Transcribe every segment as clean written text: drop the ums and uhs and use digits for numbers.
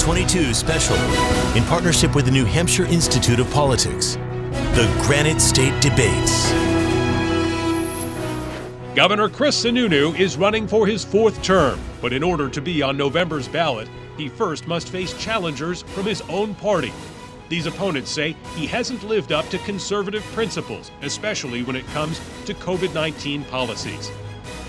2022 special in partnership with the New Hampshire Institute of Politics. The Granite State Debates. Governor Chris Sununu is running for his fourth term, but in order to be on November's ballot, he first must face challengers from his own party. These opponents say he hasn't lived up to conservative principles, especially when it comes to COVID-19 policies.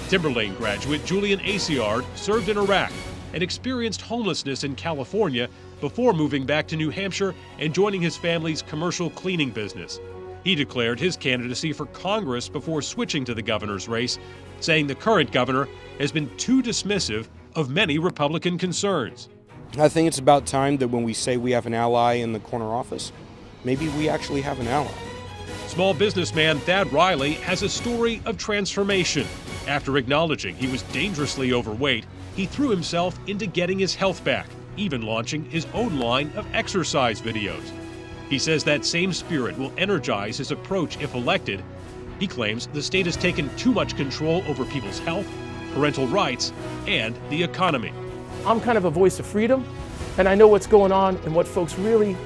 Timberlane graduate Julian Aciard served in Iraq and experienced homelessness in California before moving back to New Hampshire and joining his family's commercial cleaning business. He declared his candidacy for Congress before switching to the governor's race, saying the current governor has been too dismissive of many Republican concerns. I think it's about time that when we say we have an ally in the corner office, maybe we actually have an ally. Small businessman Thad Riley has a story of transformation. After acknowledging he was dangerously overweight, he threw himself into getting his health back, even launching his own line of exercise videos. He says that same spirit will energize his approach if elected. He claims the state has taken too much control over people's health, parental rights, and the economy. I'm kind of a voice of freedom, and I know what's going on and what folks really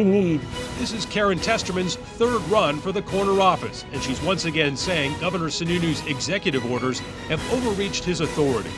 need. This is Karen Testerman's third run for the corner office, and she's once again saying Governor Sununu's executive orders have overreached his authority.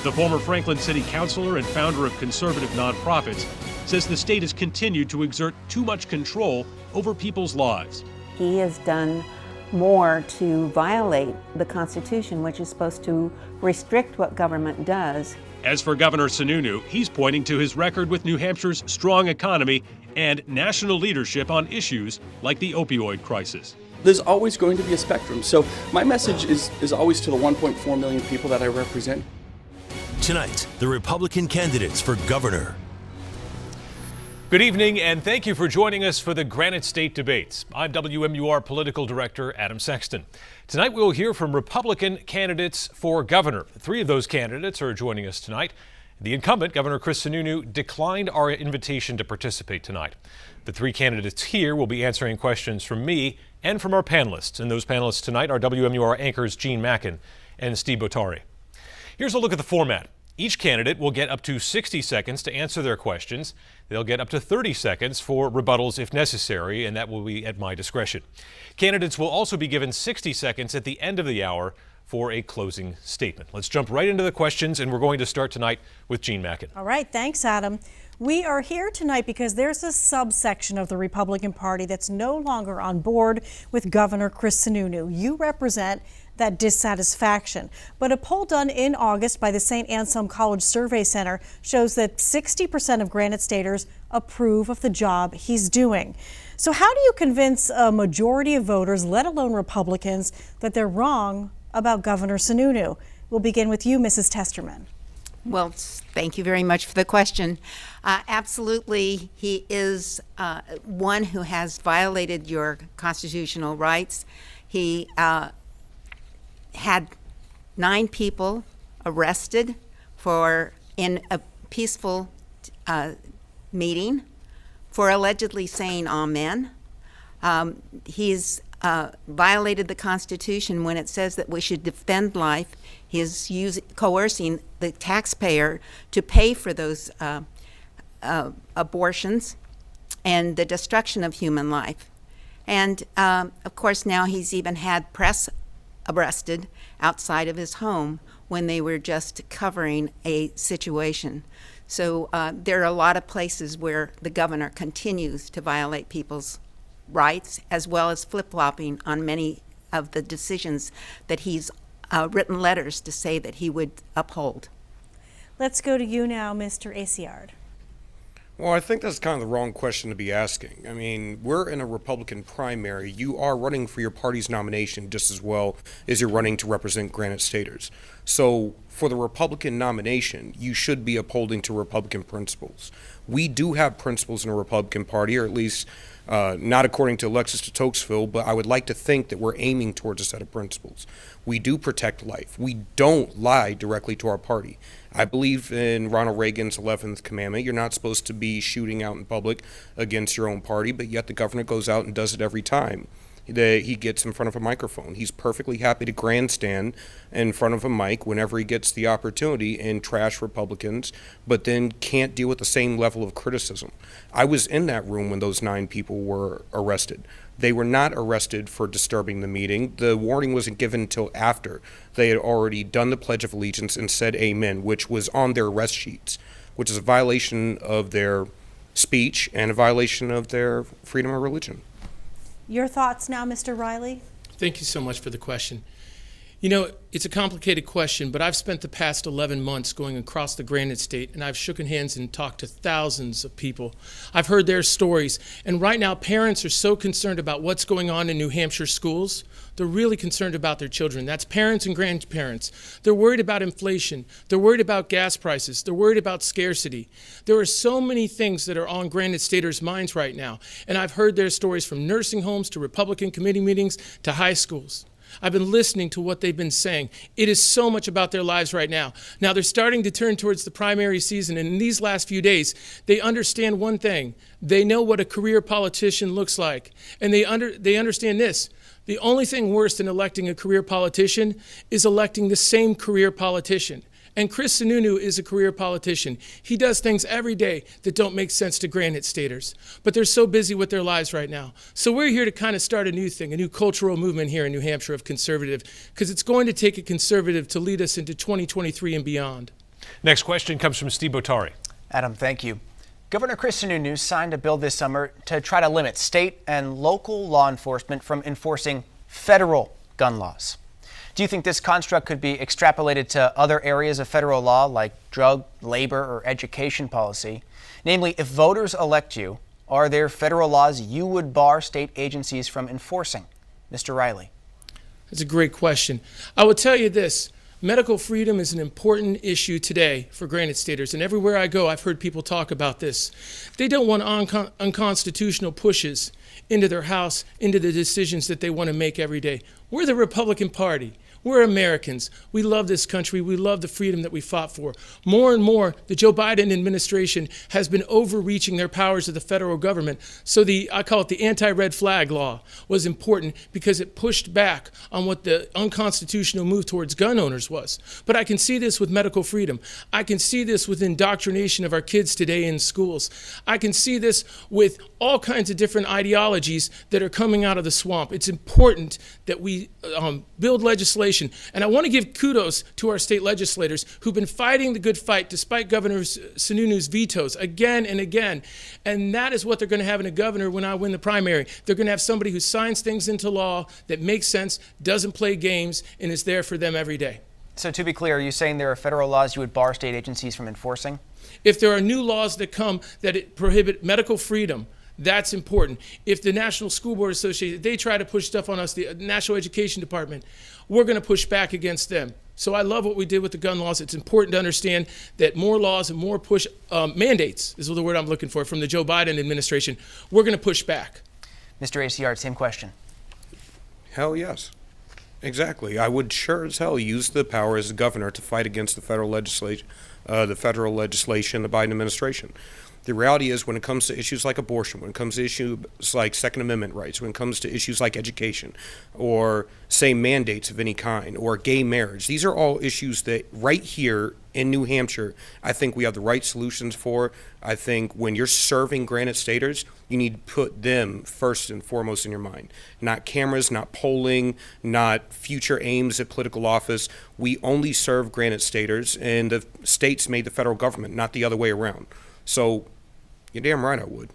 The former Franklin City Councilor and founder of conservative nonprofits says the state has continued to exert too much control over people's lives. He has done more to violate the Constitution, which is supposed to restrict what government does. As for Governor Sununu, he's pointing to his record with New Hampshire's strong economy and national leadership on issues like the opioid crisis. There's always going to be a spectrum. So my message is always to the 1.4 million people that I represent. Tonight, the Republican candidates for governor. Good evening, and thank you for joining us for the Granite State Debates. I'm WMUR Political Director Adam Sexton. Tonight we'll hear from Republican candidates for governor. Three of those candidates are joining us tonight. The incumbent, Governor Chris Sununu, declined our invitation to participate tonight. The three candidates here will be answering questions from me and from our panelists. And those panelists tonight are WMUR anchors Gene Mackin and Steve Botari. Here's a look at the format. Each candidate will get up to 60 seconds to answer their questions. They'll get up to 30 seconds for rebuttals if necessary, and that will be at my discretion. Candidates will also be given 60 seconds at the end of the hour for a closing statement. Let's jump right into the questions, and we're going to start tonight with Gene Mackin. All right, thanks, Adam. We are here tonight because there's a subsection of the Republican Party that's no longer on board with Governor Chris Sununu. You represent that dissatisfaction. But a poll done in August by the St. Anselm College Survey Center shows that 60% of Granite Staters approve of the job he's doing. So how do you convince a majority of voters, let alone Republicans, that they're wrong about Governor Sununu? We'll begin with you, Mrs. Testerman. Well, thank you very much for the question. Absolutely, he is one who has violated your constitutional rights. He had 9 people arrested in a peaceful meeting for allegedly saying amen. He's violated the Constitution when it says that we should defend life. He is coercing the taxpayer to pay for those abortions and the destruction of human life. And of course now he's even had press arrested outside of his home when they were just covering a situation. So there are a lot of places where the governor continues to violate people's rights, as well as flip-flopping on many of the decisions that he's written letters to say that he would uphold. Let's go to you now, Mr. Aciard. Well, I think that's kind of the wrong question to be asking. I mean, we're in a Republican primary. You are running for your party's nomination just as well as you're running to represent Granite Staters. So for the Republican nomination, you should be upholding to Republican principles. We do have principles in the Republican Party, or at least not according to Alexis de Tocqueville, but I would like to think that we're aiming towards a set of principles. We do protect life. We don't lie directly to our party. I believe in Ronald Reagan's 11th commandment. You're not supposed to be shooting out in public against your own party, but yet the governor goes out and does it every time. that he gets in front of a microphone. He's perfectly happy to grandstand in front of a mic whenever he gets the opportunity and trash Republicans, but then can't deal with the same level of criticism. I was in that room when those 9 people were arrested. They were not arrested for disturbing the meeting. The warning wasn't given until after they had already done the Pledge of Allegiance and said amen, which was on their arrest sheets, which is a violation of their speech and a violation of their freedom of religion. Your thoughts now, Mr. Riley? Thank you so much for the question. You know, it's a complicated question, but I've spent the past 11 months going across the Granite State, and I've shaken hands and talked to thousands of people. I've heard their stories, and right now parents are so concerned about what's going on in New Hampshire schools. They're really concerned about their children. That's parents and grandparents. They're worried about inflation. They're worried about gas prices. They're worried about scarcity. There are so many things that are on Granite Staters' minds right now, and I've heard their stories from nursing homes to Republican committee meetings to high schools. I've been listening to what they've been saying. It is so much about their lives right now. Now they're starting to turn towards the primary season, and in these last few days, they understand one thing. They know what a career politician looks like, and they understand this. The only thing worse than electing a career politician is electing the same career politician. And Chris Sununu is a career politician. He does things every day that don't make sense to Granite Staters, but they're so busy with their lives right now. So we're here to kind of start a new thing, a new cultural movement here in New Hampshire of conservative, because it's going to take a conservative to lead us into 2023 and beyond. Next question comes from Steve Botari. Adam, thank you. Governor Chris Sununu signed a bill this summer to try to limit state and local law enforcement from enforcing federal gun laws. Do you think this construct could be extrapolated to other areas of federal law like drug, labor, or education policy? Namely, if voters elect you, are there federal laws you would bar state agencies from enforcing? Mr. Riley. That's a great question. I will tell you this. Medical freedom is an important issue today for Granite Staters, and everywhere I go, I've heard people talk about this. They don't want unconstitutional pushes into their house, into the decisions that they want to make every day. We're the Republican Party. We're Americans. We love this country. We love the freedom that we fought for. More and more, the Joe Biden administration has been overreaching their powers of the federal government. So I call it the anti-red flag law was important because it pushed back on what the unconstitutional move towards gun owners was. But I can see this with medical freedom. I can see this with indoctrination of our kids today in schools. I can see this with all kinds of different ideologies that are coming out of the swamp. It's important that we build legislation. And I want to give kudos to our state legislators who've been fighting the good fight despite Governor Sununu's vetoes again and again. And that is what they're going to have in a governor when I win the primary. They're going to have somebody who signs things into law that makes sense, doesn't play games, and is there for them every day. So to be clear, are you saying there are federal laws you would bar state agencies from enforcing? If there are new laws that come that prohibit medical freedom, that's important. If the National School Board Association, they try to push stuff on us, the National Education Department, we're going to push back against them. So I love what we did with the gun laws. It's important to understand that more laws and more push mandates is the word I'm looking for from the Joe Biden administration. We're going to push back. Mr. ACR, same question. Hell yes. Exactly. I would sure as hell use the power as a governor to fight against the federal legislation, the Biden administration. The reality is when it comes to issues like abortion, when it comes to issues like Second Amendment rights, when it comes to issues like education or, say, mandates of any kind or gay marriage, these are all issues that right here in New Hampshire, I think we have the right solutions for. I think when you're serving Granite Staters, you need to put them first and foremost in your mind. Not cameras, not polling, not future aims at political office. We only serve Granite Staters, and the states made the federal government, not the other way around. So you're damn right I would.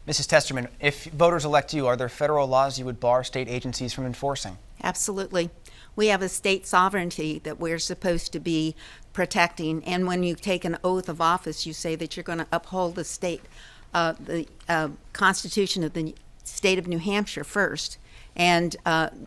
Mrs. Testerman, if voters elect you, are there federal laws you would bar state agencies from enforcing? Absolutely. We have a state sovereignty that we're supposed to be protecting, and when you take an oath of office, you say that you're going to uphold the state, the Constitution of the state of New Hampshire first, and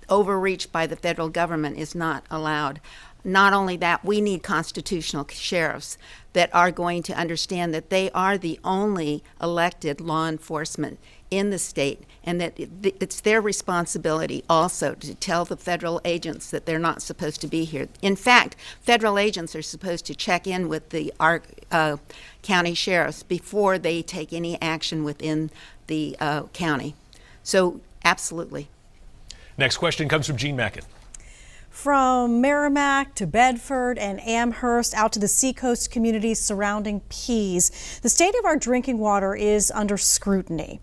overreach by the federal government is not allowed. Not only that, we need constitutional sheriffs that are going to understand that they are the only elected law enforcement in the state, and that it's their responsibility also to tell the federal agents that they're not supposed to be here. In fact, federal agents are supposed to check in with our county sheriffs before they take any action within the county. So Absolutely. Next question comes from Gene Mackin. From Merrimack to Bedford and Amherst out to the seacoast communities surrounding Pease, the state of our drinking water is under scrutiny.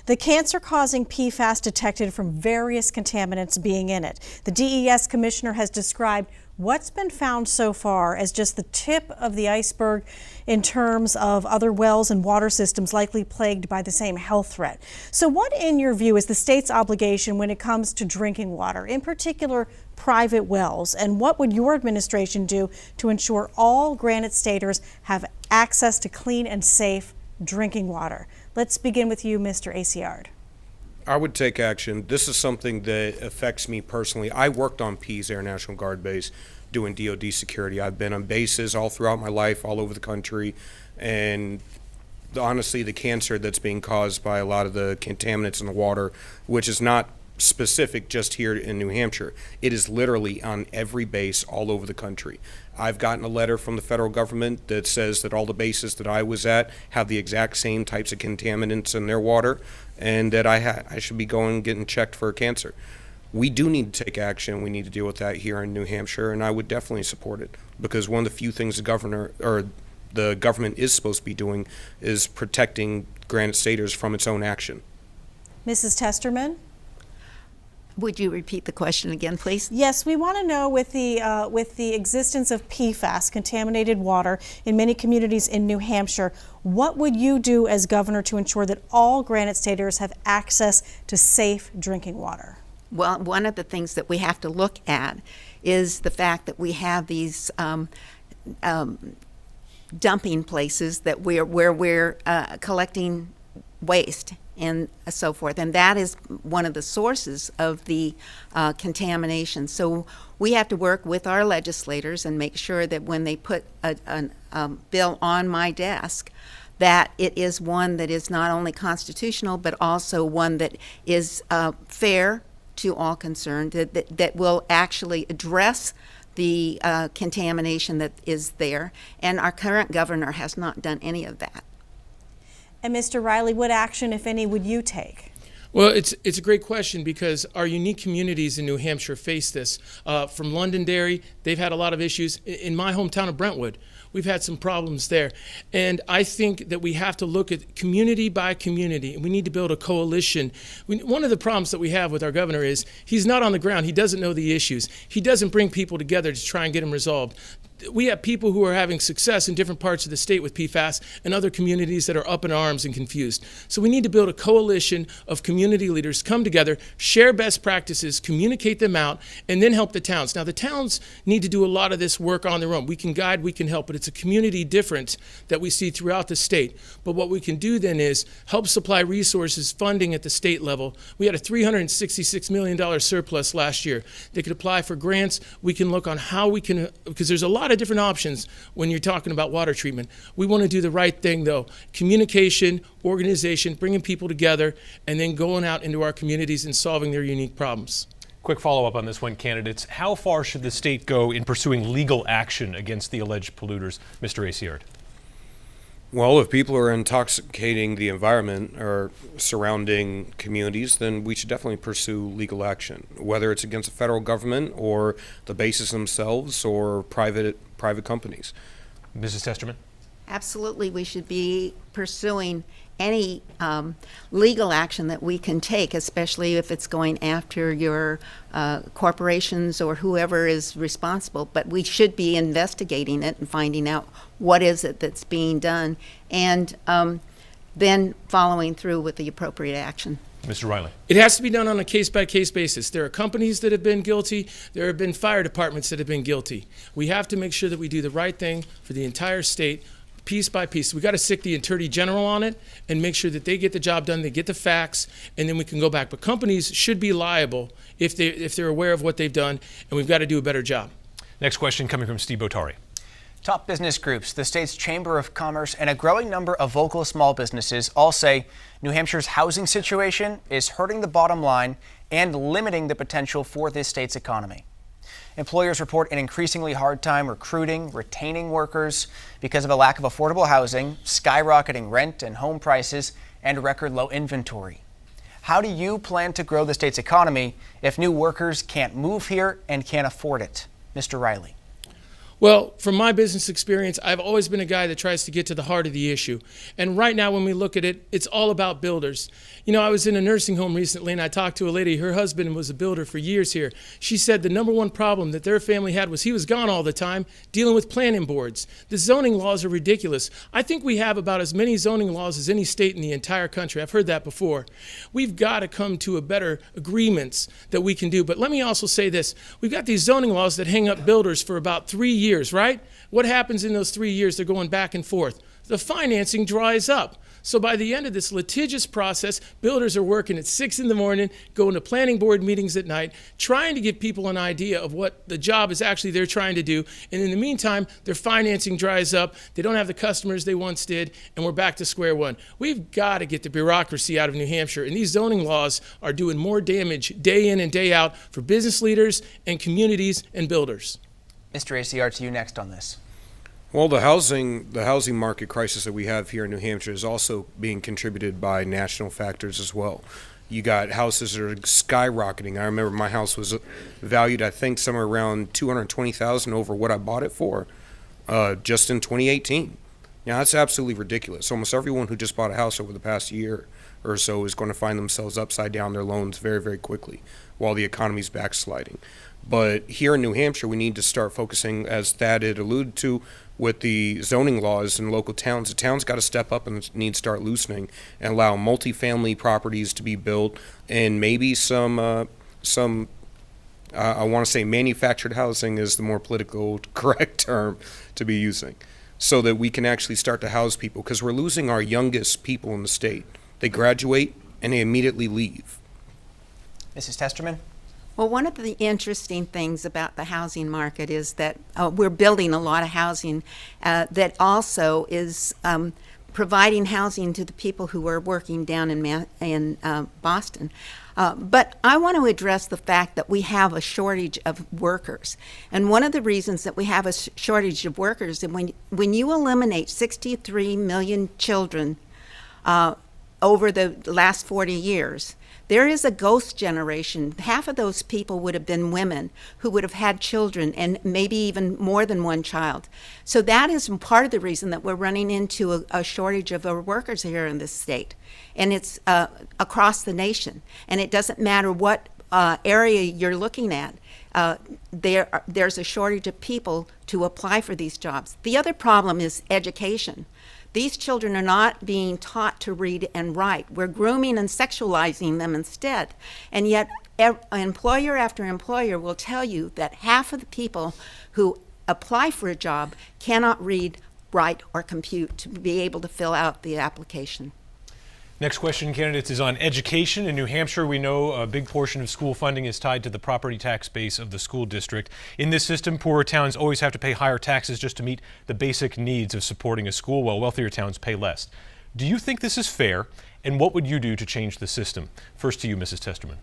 The cancer-causing PFAS detected from various contaminants being in it. The DES commissioner has described what's been found so far as just the tip of the iceberg in terms of other wells and water systems likely plagued by the same health threat. So what, in your view, is the state's obligation when it comes to drinking water, in particular private wells? And what would your administration do to ensure all Granite Staters have access to clean and safe drinking water? Let's begin with you, Mr. Aciard. I would take action. This is something that affects me personally. I worked on Pease Air National Guard base doing DoD security. I've been on bases all throughout my life, all over the country, and honestly, the cancer that's being caused by a lot of the contaminants in the water, which is not specific just here in New Hampshire. It is literally on every base all over the country. I've gotten a letter from the federal government that says that all the bases that I was at have the exact same types of contaminants in their water, and that I should be going and getting checked for cancer. We do need to take action. We need to deal with that here in New Hampshire, and I would definitely support it, because one of the few things the government is supposed to be doing is protecting Granite Staters from its own action. Mrs. Testerman? Would you repeat the question again, please? Yes, we want to know with the existence of PFAS, contaminated water, in many communities in New Hampshire, what would you do as governor to ensure that all Granite Staters have access to safe drinking water? Well, one of the things that we have to look at is the fact that we have these dumping places that where we're collecting waste and so forth, and that is one of the sources of the contamination. So we have to work with our legislators and make sure that when they put a bill on my desk, that it is one that is not only constitutional but also one that is fair to all concerned, that will actually address the contamination that is there. And our current governor has not done any of that. And Mr. Riley, what action, if any, would you take? Well, it's a great question, because our unique communities in New Hampshire face this. From Londonderry, they've had a lot of issues. In my hometown of Brentwood, we've had some problems there. And I think that we have to look at community by community, and we need to build a coalition. One of the problems that we have with our governor is he's not on the ground. He doesn't know the issues. He doesn't bring people together to try and get them resolved. We have people who are having success in different parts of the state with PFAS, and other communities that are up in arms and confused. So we need to build a coalition of community leaders, come together, share best practices, communicate them out, and then help the towns. Now, the towns need to do a lot of this work on their own. We can guide, we can help, but it's a community difference that we see throughout the state. But what we can do then is help supply resources, funding at the state level. We had a $366 million surplus last year. They could apply for grants. We can look on how we can, because there's a lot of different options when you're talking about water treatment. We want to do the right thing, though. Communication, organization, bringing people together, and then going out into our communities and solving their unique problems. Quick follow-up on this one, candidates. How far should the state go in pursuing legal action against the alleged polluters? Mr. Aciard. Well, if people are intoxicating the environment or surrounding communities, then we should definitely pursue legal action, whether it's against the federal government or the bases themselves or private companies. Mrs. Testerman? Absolutely, we should be pursuing any legal action that we can take, especially if it's going after your corporations or whoever is responsible. But we should be investigating it and finding out what is it that's being done, and then following through with the appropriate action. Mr. Riley. It has to be done on a case-by-case basis. There are companies that have been guilty. There have been fire departments that have been guilty. We have to make sure that we do the right thing for the entire state, piece by piece. We got to stick the Attorney General on it and make sure that they get the job done, they get the facts, and then we can go back. But companies should be liable if they're aware of what they've done, and we've got to do a better job. Next question coming from Steve Botari. Top business groups, the state's Chamber of Commerce, and a growing number of local small businesses all say New Hampshire's housing situation is hurting the bottom line and limiting the potential for this state's economy. Employers report an increasingly hard time recruiting, retaining workers because of a lack of affordable housing, skyrocketing rent and home prices, and record low inventory. How do you plan to grow the state's economy if new workers can't move here and can't afford it? Mr. Riley. Well, from my business experience, I've always been a guy that tries to get to the heart of the issue. And right now, when we look at it, it's all about builders. You know, I was in a nursing home recently, and I talked to a lady. Her husband was a builder for years here. She said the number one problem that their family had was he was gone all the time dealing with planning boards. The zoning laws are ridiculous. I think we have about as many zoning laws as any state in the entire country. I've heard that before. We've got to come to a better agreements that we can do. But let me also say this. We've got these zoning laws that hang up builders for about 3 years, right? What happens in those 3 years? They're going back and forth. The financing dries up. So by the end of this litigious process, builders are working at 6 in the morning, going to planning board meetings at night, trying to give people an idea of what the job is actually they're trying to do. And in the meantime, their financing dries up. They don't have the customers they once did, and we're back to square one. We've got to get the bureaucracy out of New Hampshire, and these zoning laws are doing more damage day in and day out for business leaders and communities and builders. Mr. ACR, to you next on this. Well, the housing market crisis that we have here in New Hampshire is also being contributed by national factors as well. You got houses that are skyrocketing. I remember my house was valued, I think, somewhere around $220,000 over what I bought it for, just in 2018. Now that's absolutely ridiculous. Almost everyone who just bought a house over the past year or so is going to find themselves upside down their loans very, very quickly while the economy's backsliding. But here in New Hampshire, we need to start focusing, as Thad had alluded to, with the zoning laws in local towns. The town's got to step up and need to start loosening and allow multifamily properties to be built, and maybe some I want to say manufactured housing is the more political correct term to be using, so that we can actually start to house people, because we're losing our youngest people in the state. They graduate and they immediately leave. Mrs. Testerman? Well, one of the interesting things about the housing market is that we're building a lot of housing that also is providing housing to the people who are working down in Boston. But I want to address the fact that we have a shortage of workers. And one of the reasons that we have a shortage of workers, and when you eliminate 63 million children over the last 40 years, there is a ghost generation. Half of those people would have been women who would have had children, and maybe even more than one child. So that is part of the reason that we're running into a shortage of our workers here in this state. And it's across the nation. And it doesn't matter what area you're looking at. There's a shortage of people to apply for these jobs. The other problem is education. These children are not being taught to read and write. We're grooming and sexualizing them instead. And yet, employer after employer will tell you that half of the people who apply for a job cannot read, write, or compute to be able to fill out the application. Next question, candidates, is on education. In New Hampshire, we know a big portion of school funding is tied to the property tax base of the school district. In this system, poorer towns always have to pay higher taxes just to meet the basic needs of supporting a school, while wealthier towns pay less. Do you think this is fair, and what would you do to change the system? First to you, Mrs. Testerman.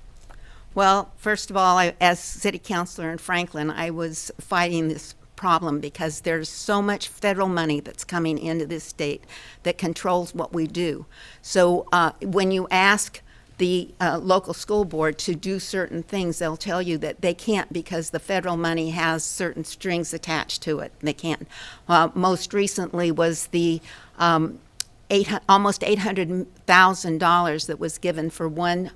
Well, first of all, as city councilor in Franklin, I was fighting this problem because there's so much federal money that's coming into this state that controls what we do. So when you ask the local school board to do certain things, they'll tell you that they can't because the federal money has certain strings attached to it. They can't. Most recently was the almost $800,000 that was given for one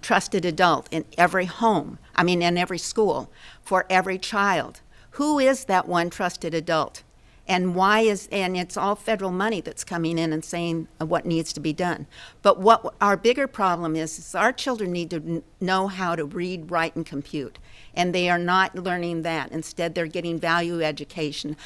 trusted adult in every home, in every school, for every child. Who is that one trusted adult? And and it's all federal money that's coming in and saying what needs to be done. But what our bigger problem is our children need to know how to read, write, and compute. And they are not learning that. Instead, they're getting value education,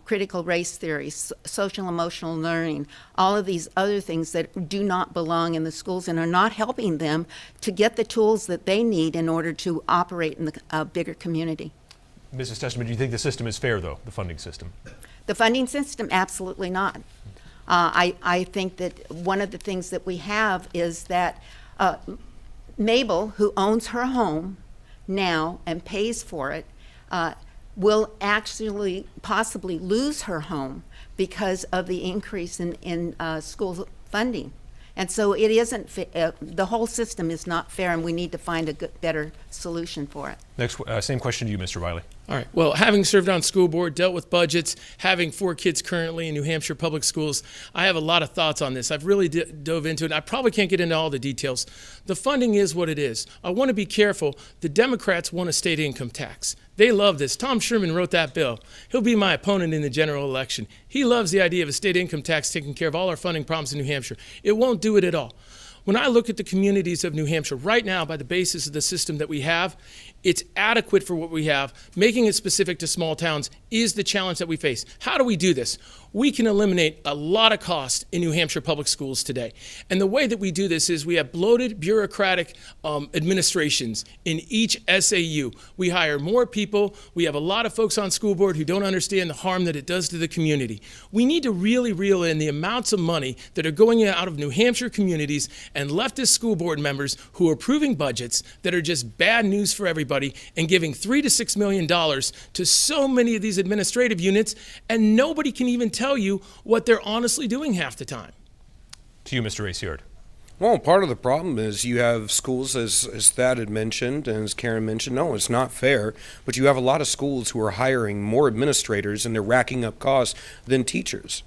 critical race theory, social emotional learning, all of these other things that do not belong in the schools and are not helping them to get the tools that they need in order to operate in the bigger community. Mrs. Testerman, do you think the system is fair, though, the funding system? The funding system, absolutely not. I think that one of the things that we have is that Mabel, who owns her home now and pays for it, will actually possibly lose her home because of the increase in school funding. And so it isn't, the whole system is not fair, and we need to find a better solution for it. Next, same question to you, Mr. Riley. All right. Well, having served on school board, dealt with budgets, having 4 kids currently in New Hampshire public schools, I have a lot of thoughts on this. I've really dove into it. I probably can't get into all the details. The funding is what it is. I want to be careful. The Democrats want a state income tax. They love this. Tom Sherman wrote that bill. He'll be my opponent in the general election. He loves the idea of a state income tax taking care of all our funding problems in New Hampshire. It won't do it at all. When I look at the communities of New Hampshire right now, by the basis of the system that we have, it's adequate for what we have. Making it specific to small towns is the challenge that we face. How do we do this? We can eliminate a lot of cost in New Hampshire public schools today. And the way that we do this is we have bloated bureaucratic administrations in each SAU. We hire more people. We have a lot of folks on school board who don't understand the harm that it does to the community. We need to really reel in the amounts of money that are going out of New Hampshire communities and leftist school board members who are approving budgets that are just bad news for everybody and giving $3 to $6 million to so many of these administrative units, and nobody can even tell you what they're honestly doing half the time. To you, Mr. Aciard. Well, part of the problem is you have schools, as Thad had mentioned and as Karen mentioned, no, it's not fair, but you have a lot of schools who are hiring more administrators and they're racking up costs than teachers.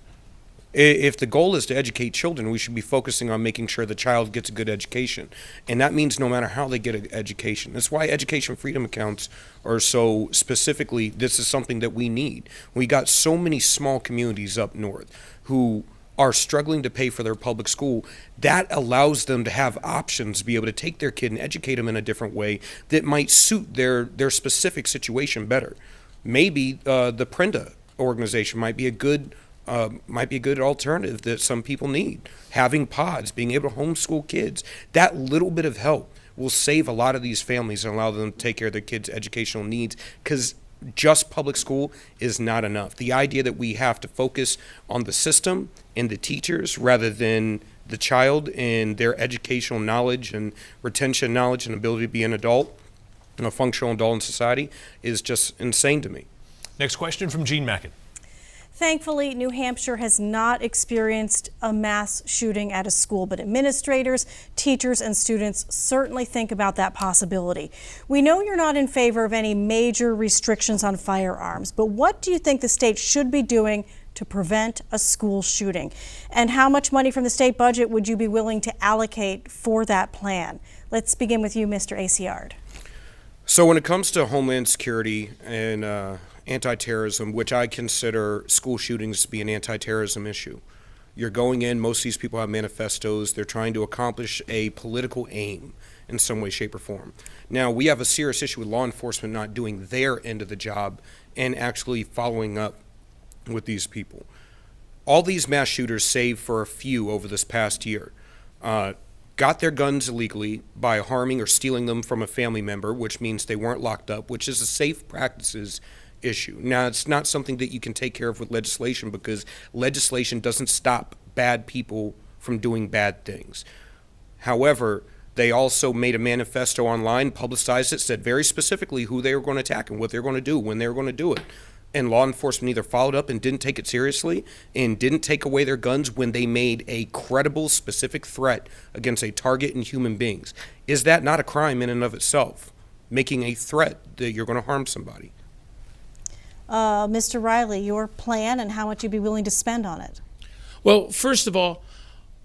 If the goal is to educate children, we should be focusing on making sure the child gets a good education. And that means no matter how they get an education. That's why education freedom accounts are so specifically, this is something that we need. We got so many small communities up north who are struggling to pay for their public school. That allows them to have options, to be able to take their kid and educate them in a different way that might suit their specific situation better. Maybe the Prenda organization might be a good alternative that some people need. Having pods, being able to homeschool kids, that little bit of help will save a lot of these families and allow them to take care of their kids' educational needs, because just public school is not enough. The idea that we have to focus on the system and the teachers rather than the child and their educational knowledge and retention knowledge and ability to be an adult, a functional adult in society, is just insane to me. Next question from Gene Mackin. Thankfully, New Hampshire has not experienced a mass shooting at a school, but administrators, teachers, and students certainly think about that possibility. We know you're not in favor of any major restrictions on firearms, but what do you think the state should be doing to prevent a school shooting? And how much money from the state budget would you be willing to allocate for that plan? Let's begin with you, Mr. Aciard. So when it comes to Homeland Security and anti-terrorism, which I consider school shootings to be an anti-terrorism issue. You're going in, most of these people have manifestos, they're trying to accomplish a political aim in some way, shape, or form. Now, we have a serious issue with law enforcement not doing their end of the job and actually following up with these people. All these mass shooters, save for a few over this past year, got their guns illegally by harming or stealing them from a family member, which means they weren't locked up, which is a safe practices issue. Now, it's not something that you can take care of with legislation, because legislation doesn't stop bad people from doing bad things. However, they also made a manifesto online, publicized it, said very specifically who they were going to attack and what they were going to do, when they were going to do it. And law enforcement either followed up and didn't take it seriously and didn't take away their guns when they made a credible, specific threat against a target and human beings. Is that not a crime in and of itself? Making a threat that you're going to harm somebody? Mr. Riley, your plan and how much you'd be willing to spend on it. Well, first of all,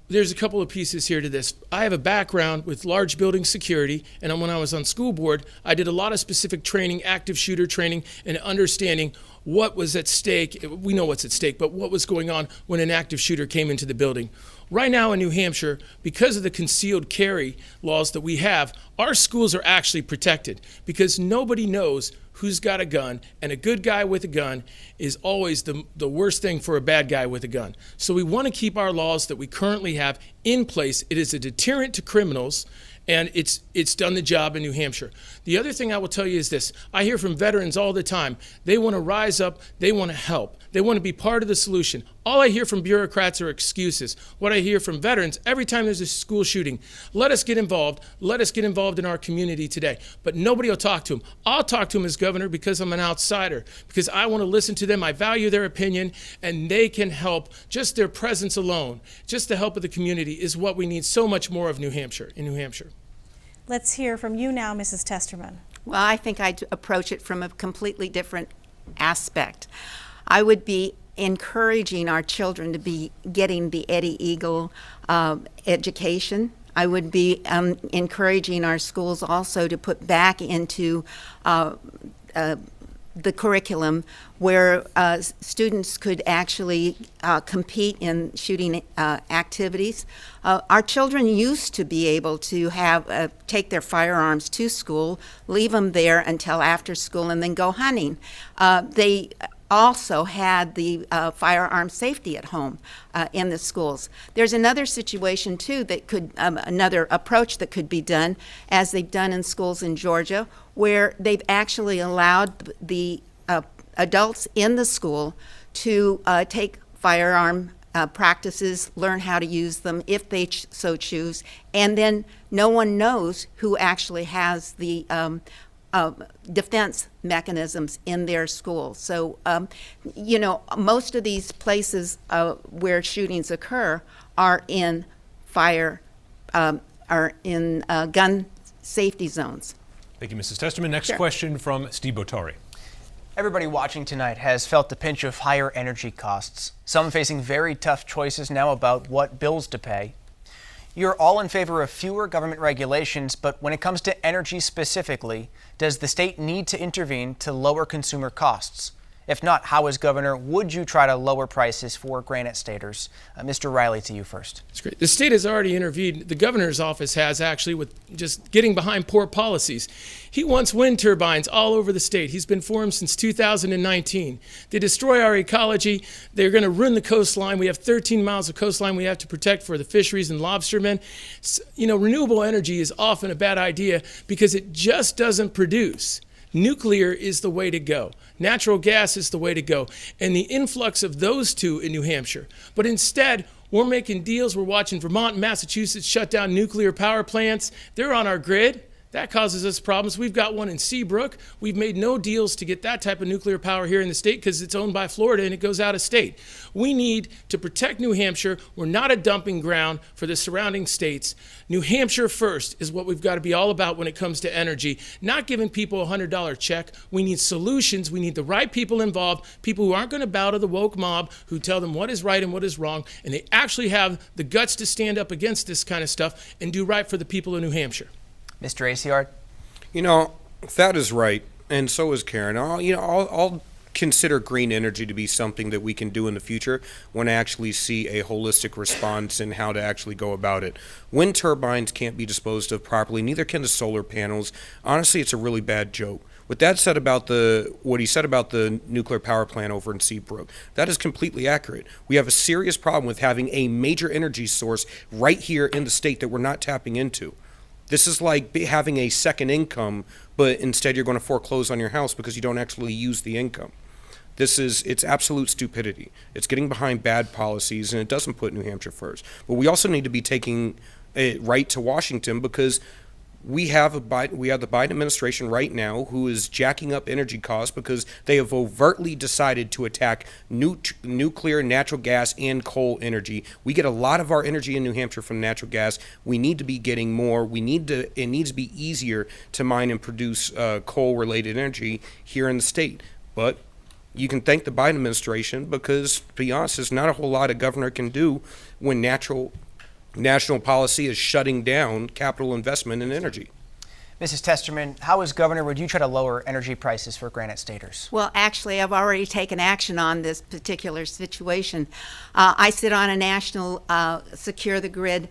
there's a couple of pieces here to this. I have a background with large building security, and when I was on school board, I did a lot of specific training, active shooter training, and understanding what was at stake. We know what's at stake, but what was going on when an active shooter came into the building. Right now in New Hampshire, because of the concealed carry laws that we have, our schools are actually protected because nobody knows who's got a gun, and a good guy with a gun is always the worst thing for a bad guy with a gun. So we want to keep our laws that we currently have in place. It is a deterrent to criminals, and it's done the job in New Hampshire. The other thing I will tell you is this. I hear from veterans all the time. They want to rise up. They want to help. They want to be part of the solution. All I hear from bureaucrats are excuses. What I hear from veterans, every time there's a school shooting, let us get involved. Let us get involved in our community today. But nobody will talk to them. I'll talk to them as governor because I'm an outsider, because I want to listen to them. I value their opinion, and they can help. Just their presence alone, just the help of the community is what we need so much more of in New Hampshire. Let's hear from you now, Mrs. Testerman. Well, I think I'd approach it from a completely different aspect. I would be encouraging our children to be getting the Eddie Eagle education. I would be encouraging our schools also to put back into the curriculum where students could actually compete in shooting activities. Our children used to be able to have take their firearms to school, leave them there until after school, and then go hunting. They also had the firearm safety at home in the schools. There's another situation too that could, another approach that could be done, as they've done in schools in Georgia, where they've actually allowed the adults in the school to take firearm practices, learn how to use them if they so choose, and then no one knows who actually has the defense mechanisms in their school. So, you know, most of these places where shootings occur are in gun safety zones. Thank you, Mrs. Testerman. Next Sure. question from Steve Botari. Everybody watching tonight has felt the pinch of higher energy costs, some facing very tough choices now about what bills to pay. You're all in favor of fewer government regulations, but when it comes to energy specifically, does the state need to intervene to lower consumer costs? If not, how, as governor, would you try to lower prices for Granite Staters? Mr. Riley, to you first. That's great. The state has already intervened. The governor's office has, actually, with just getting behind poor policies. He wants wind turbines all over the state. He's been for them since 2019. They destroy our ecology. They're going to ruin the coastline. We have 13 miles of coastline we have to protect for the fisheries and lobstermen. You know, renewable energy is often a bad idea because it just doesn't produce. Nuclear is the way to go. Natural gas is the way to go. And the influx of those two in New Hampshire. But instead, we're making deals. We're watching Vermont and Massachusetts shut down nuclear power plants. They're on our grid. That causes us problems. We've got one in Seabrook. We've made no deals to get that type of nuclear power here in the state because it's owned by Florida and it goes out of state. We need to protect New Hampshire. We're not a dumping ground for the surrounding states. New Hampshire first is what we've got to be all about when it comes to energy, not giving people a $100 check. We need solutions. We need the right people involved, people who aren't going to bow to the woke mob, who tell them what is right and what is wrong, and they actually have the guts to stand up against this kind of stuff and do right for the people of New Hampshire. Mr. Aciard? You know, that is right, and so is Karen. I'll consider green energy to be something that we can do in the future when I actually see a holistic response in how to actually go about it. Wind turbines can't be disposed of properly, neither can the solar panels. Honestly, it's a really bad joke. With that said about what he said about the nuclear power plant over in Seabrook, that is completely accurate. We have a serious problem with having a major energy source right here in the state that we're not tapping into. This is like having a second income, but instead you're going to foreclose on your house because you don't actually use the income. It's absolute stupidity. It's getting behind bad policies, and it doesn't put New Hampshire first. But we also need to be taking it right to Washington because we have the Biden administration right now who is jacking up energy costs because they have overtly decided to attack nuclear, natural gas, and coal energy. We get a lot of our energy in New Hampshire from natural gas. We need to be getting more. It needs to be easier to mine and produce coal-related energy here in the state. But you can thank the Biden administration because, to be honest, there's not a whole lot a governor can do when national policy is shutting down capital investment in energy. Mrs. Testerman, how, as governor, would you try to lower energy prices for Granite Staters? Well, actually, I've already taken action on this particular situation. I sit on a national Secure the Grid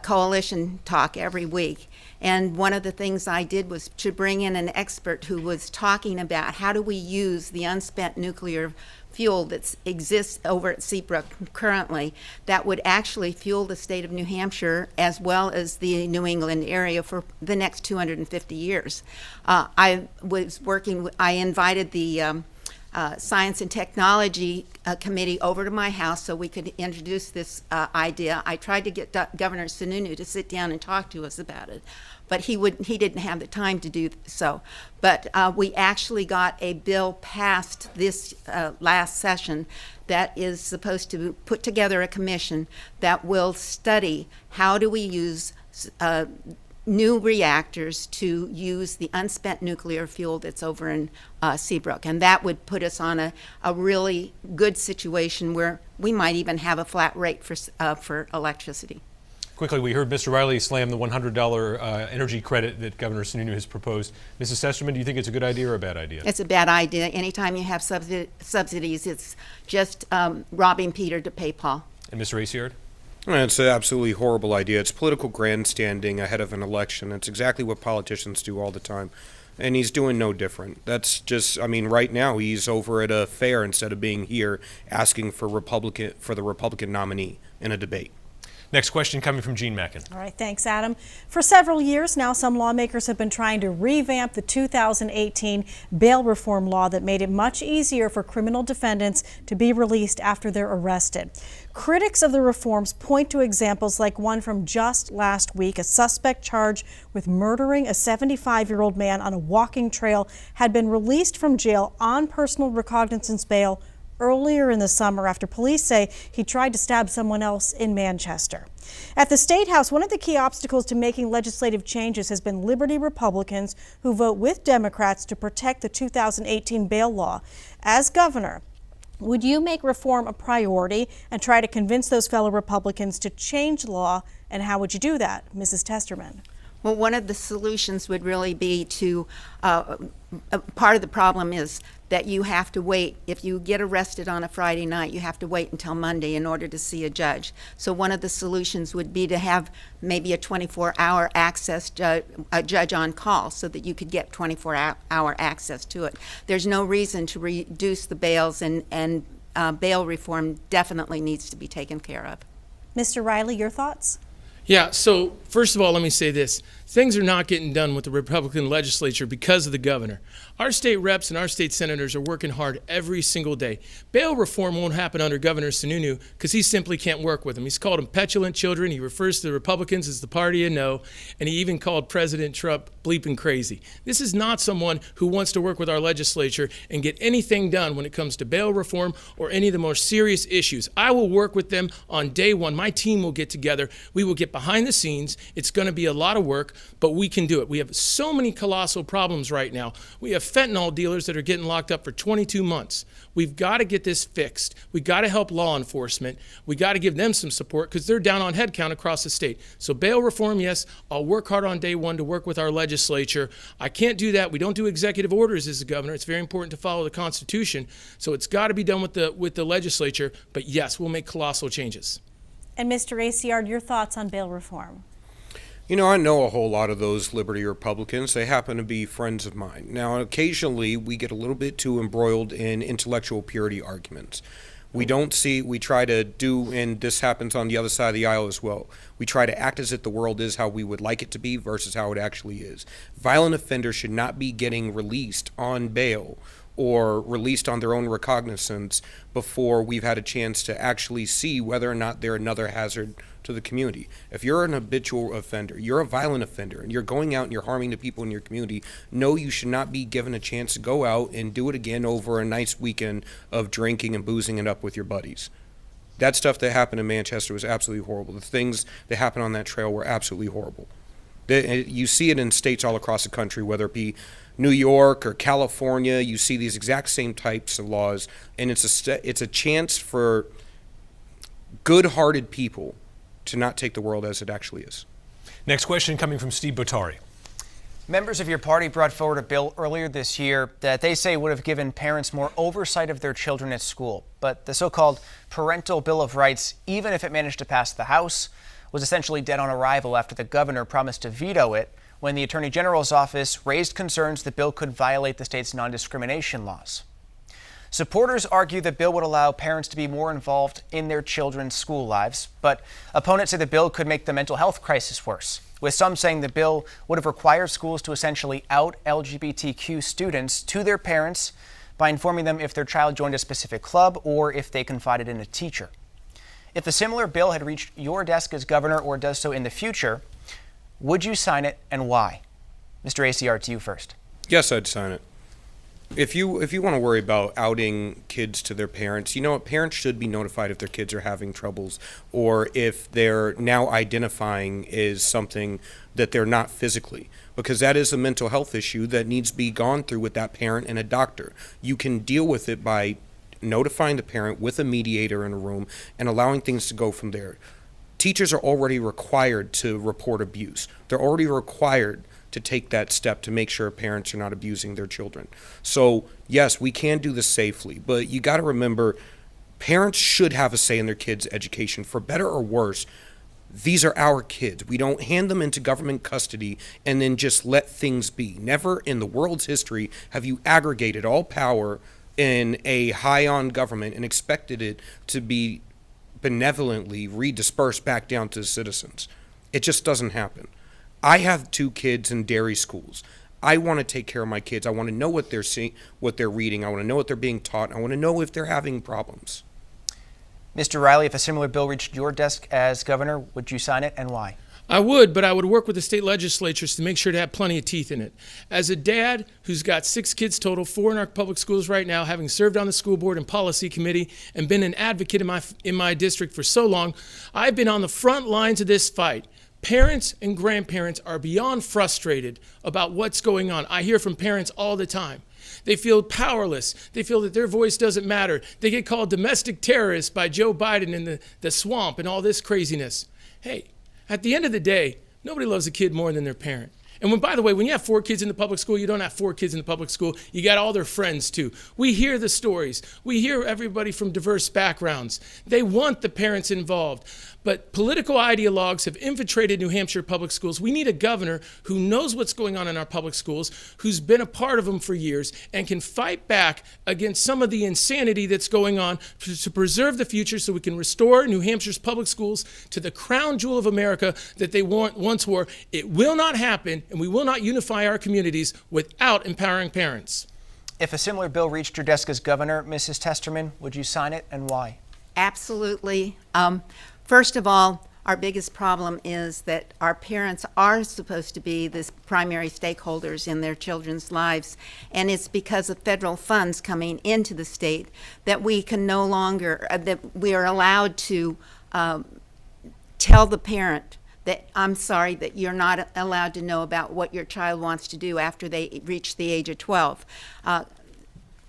coalition talk every week. And one of the things I did was to bring in an expert who was talking about how do we use the unspent nuclear fuel that exists over at Seabrook currently that would actually fuel the state of New Hampshire as well as the New England area for the next 250 years. I invited the Science and Technology Committee over to my house so we could introduce this idea. I tried to get Governor Sununu to sit down and talk to us about it, but he didn't have the time to do so. But we actually got a bill passed this last session that is supposed to put together a commission that will study how do we use new reactors to use the unspent nuclear fuel that's over in Seabrook. And that would put us on a really good situation where we might even have a flat rate for electricity. Quickly, we heard Mr. Riley slam the $100 energy credit that Governor Sununu has proposed. Mrs. Sesterman, do you think it's a good idea or a bad idea? It's a bad idea. Anytime you have subsidies, it's just robbing Peter to pay Paul. And Mr. Aciard? It's an absolutely horrible idea. It's political grandstanding ahead of an election. It's exactly what politicians do all the time. And he's doing no different. That's just, I mean, right now he's over at a fair instead of being here asking for the Republican nominee in a debate. Next question coming from Gene Mackin. All right, thanks, Adam. For several years now, some lawmakers have been trying to revamp the 2018 bail reform law that made it much easier for criminal defendants to be released after they're arrested. Critics of the reforms point to examples like one from just last week. A suspect charged with murdering a 75-year-old man on a walking trail had been released from jail on personal recognizance bail earlier in the summer after police say he tried to stab someone else in Manchester. At the State House, one of the key obstacles to making legislative changes has been Liberty Republicans who vote with Democrats to protect the 2018 bail law. As governor, would you make reform a priority and try to convince those fellow Republicans to change the law, and how would you do that, Mrs. Testerman? Well, one of the solutions would really be to, part of the problem is that you have to wait. If you get arrested on a Friday night, you have to wait until Monday in order to see a judge. So one of the solutions would be to have maybe a 24-hour access a judge on call so that you could get 24-hour access to it. There's no reason to reduce the bails, and bail reform definitely needs to be taken care of. Mr. Riley, your thoughts? Yeah, so first of all, let me say this. Things are not getting done with the Republican legislature because of the governor. Our state reps and our state senators are working hard every single day. Bail reform won't happen under Governor Sununu because he simply can't work with them. He's called them petulant children. He refers to the Republicans as the party of no, and he even called President Trump bleeping crazy. This is not someone who wants to work with our legislature and get anything done when it comes to bail reform or any of the more serious issues. I will work with them on day one. My team will get together. We will get behind the scenes. It's going to be a lot of work, but we can do it. We have so many colossal problems right now. We have fentanyl dealers that are getting locked up for 22 months. We've got to get this fixed. We've got to help law enforcement. We got to give them some support because they're down on head count across the state. So bail reform, yes, I'll work hard on day one to work with our legislature. I can't do that. We don't do executive orders as the governor. It's very important to follow the Constitution. So it's got to be done with the legislature. But yes, we'll make colossal changes. And Mr. Aciard, your thoughts on bail reform? You know, I know a whole lot of those Liberty Republicans. They happen to be friends of mine. Now, occasionally we get a little bit too embroiled in intellectual purity arguments. We try to do, and this happens on the other side of the aisle as well, we try to act as if the world is how we would like it to be versus how it actually is. Violent offenders should not be getting released on bail or released on their own recognizance before we've had a chance to actually see whether or not they're another hazard to the community. If you're an habitual offender, you're a violent offender, and you're going out and you're harming the people in your community, no, you should not be given a chance to go out and do it again over a nice weekend of drinking and boozing it up with your buddies. That stuff that happened in Manchester was absolutely horrible. The things that happened on that trail were absolutely horrible. You see it in states all across the country, whether it be New York or California. You see these exact same types of laws, and it's a chance for good-hearted people to not take the world as it actually is. Next question coming from Steve Bottari. Members of your party brought forward a bill earlier this year that they say would have given parents more oversight of their children at school. But the so-called Parental Bill of Rights, even if it managed to pass the House, was essentially dead on arrival after the governor promised to veto it when the Attorney General's office raised concerns the bill could violate the state's non-discrimination laws. Supporters argue the bill would allow parents to be more involved in their children's school lives, but opponents say the bill could make the mental health crisis worse, with some saying the bill would have required schools to essentially out LGBTQ students to their parents by informing them if their child joined a specific club or if they confided in a teacher. If a similar bill had reached your desk as governor or does so in the future, would you sign it and why? Mr. Aciar, to you first. Yes, I'd sign it. If you want to worry about outing kids to their parents, you know what? Parents should be notified if their kids are having troubles or if they're now identifying as something that they're not physically, because that is a mental health issue that needs to be gone through with that parent and a doctor. You can deal with it by notifying the parent with a mediator in a room and allowing things to go from there. Teachers are already required to report abuse. They're already required to take that step to make sure parents are not abusing their children. So yes, we can do this safely, but you got to remember, parents should have a say in their kids' education, for better or worse. These are our kids. We don't hand them into government custody and then just let things be. Never in the world's history have you aggregated all power in a high-on government and expected it to be benevolently redispersed back down to the citizens. It just doesn't happen. I have 2 kids in dairy schools. I want to take care of my kids. I want to know what they're seeing, what they're reading. I want to know what they're being taught. I want to know if they're having problems. Mr. Riley, if a similar bill reached your desk as governor, would you sign it and why? I would, but I would work with the state legislatures to make sure to have plenty of teeth in it. As a dad who's got 6 kids total, 4 in our public schools right now, having served on the school board and policy committee and been an advocate in my district for so long, I've been on the front lines of this fight. Parents and grandparents are beyond frustrated about what's going on. I hear from parents all the time. They feel powerless. They feel that their voice doesn't matter. They get called domestic terrorists by Joe Biden in the swamp and all this craziness. Hey, at the end of the day, nobody loves a kid more than their parent. And by the way, when you have 4 kids in the public school, you don't have 4 kids in the public school. You got all their friends too. We hear the stories. We hear everybody from diverse backgrounds. They want the parents involved. But political ideologues have infiltrated New Hampshire public schools. We need a governor who knows what's going on in our public schools, who's been a part of them for years, and can fight back against some of the insanity that's going on to preserve the future so we can restore New Hampshire's public schools to the crown jewel of America that they once were. It will not happen, and we will not unify our communities without empowering parents. If a similar bill reached your desk as governor, Mrs. Testerman, would you sign it and why? Absolutely. First of all, our biggest problem is that our parents are supposed to be the primary stakeholders in their children's lives, and it's because of federal funds coming into the state that we can no longer, that we are allowed to tell the parent that, I'm sorry, that you're not allowed to know about what your child wants to do after they reach the age of 12.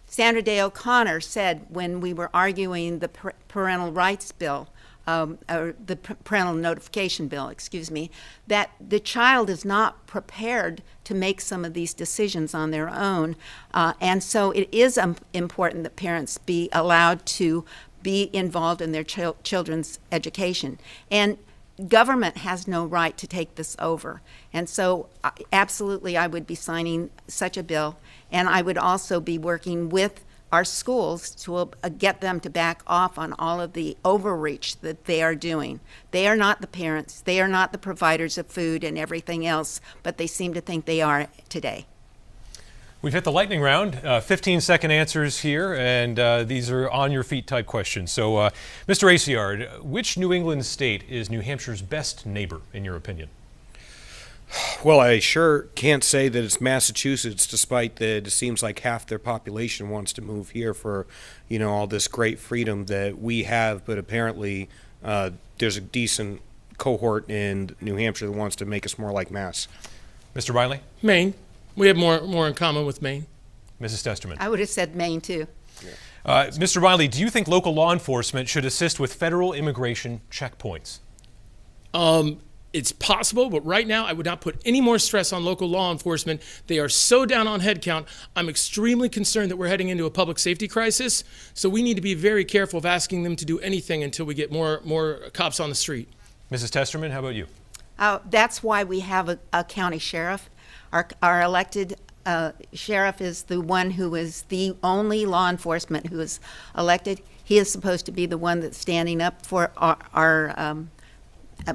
Sandra Day O'Connor said when we were arguing the parental rights bill, or the parental notification bill, excuse me, that the child is not prepared to make some of these decisions on their own. And so it is important that parents be allowed to be involved in their children's education. And government has no right to take this over. And so absolutely I would be signing such a bill. And I would also be working with our schools to get them to back off on all of the overreach that they are doing. They are not the parents, they are not the providers of food and everything else, but they seem to think they are today. We've hit the lightning round, 15-second answers here, and these are on-your-feet type questions. So, Mr. Aciar, which New England state is New Hampshire's best neighbor, in your opinion? Well, I sure can't say that it's Massachusetts, despite that it seems like half their population wants to move here for, you know, all this great freedom that we have. But apparently, there's a decent cohort in New Hampshire that wants to make us more like Mass. Mr. Riley? Maine. We have more in common with Maine. Mrs. Testerman? I would have said Maine, too. Mr. Riley, do you think local law enforcement should assist with federal immigration checkpoints? It's possible, but right now I would not put any more stress on local law enforcement. They are so down on headcount. I'm extremely concerned that we're heading into a public safety crisis, so we need to be very careful of asking them to do anything until we get more cops on the street. Mrs. Testerman, how about you? That's why we have a county sheriff. Our elected sheriff is the one who is the only law enforcement who is elected. He is supposed to be the one that's standing up for our